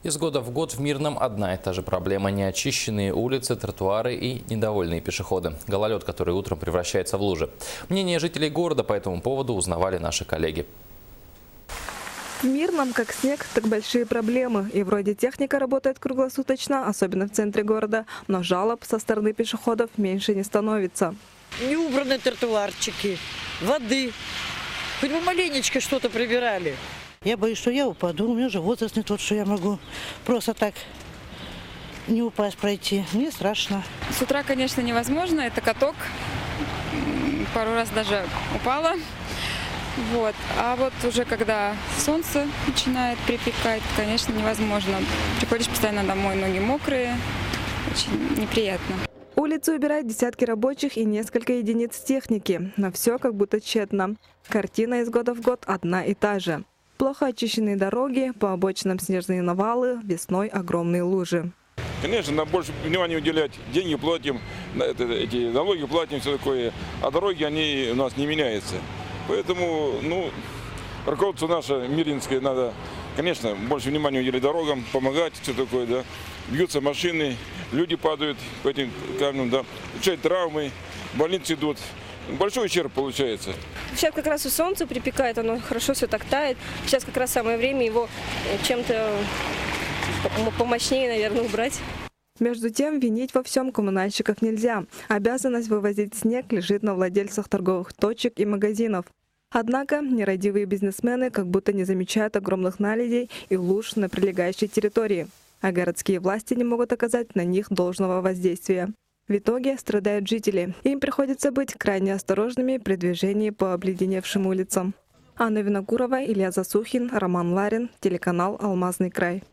Из года в год в Мирном одна и та же проблема – неочищенные улицы, тротуары и недовольные пешеходы. Гололед, который утром превращается в лужи. Мнение жителей города по этому поводу узнавали наши коллеги. В Мирном как снег, так большие проблемы. И вроде техника работает круглосуточно, особенно в центре города. Но жалоб со стороны пешеходов меньше не становится. Не убраны тротуарчики, воды. Хоть бы маленечко что-то прибирали. Я боюсь, что я упаду. У меня уже возраст не тот, что я могу просто так не упасть, пройти. Мне страшно. С утра, конечно, невозможно. Это каток. Пару раз даже упала. Вот. А вот уже когда солнце начинает припекать, конечно, невозможно. Приходишь постоянно домой, ноги мокрые. Очень неприятно. Улицу убирают десятки рабочих и несколько единиц техники. Но все как будто тщетно. Картина из года в год одна и та же. Плохо очищенные дороги, по обочинам снежные навалы, весной огромные лужи. Конечно, надо больше внимания уделять. Деньги платим, эти налоги платим, все такое. А дороги, они у нас не меняются. Поэтому, руководство наше миринское надо, конечно, больше внимания уделять дорогам, помогать, все такое, да. Бьются машины, люди падают по этим камням, да. Получают травмы, больницы идут. Большой ущерб получается. Сейчас как раз и солнце припекает, оно хорошо все так тает. Сейчас как раз самое время его чем-то помощнее, наверное, убрать. Между тем, винить во всем коммунальщиков нельзя. Обязанность вывозить снег лежит на владельцах торговых точек и магазинов. Однако нерадивые бизнесмены как будто не замечают огромных наледей и луж на прилегающей территории. А городские власти не могут оказать на них должного воздействия. В итоге страдают жители. Им приходится быть крайне осторожными при движении по обледеневшим улицам. Анна Винокурова, Илья Засухин, Роман Ларин, телеканал «Алмазный край».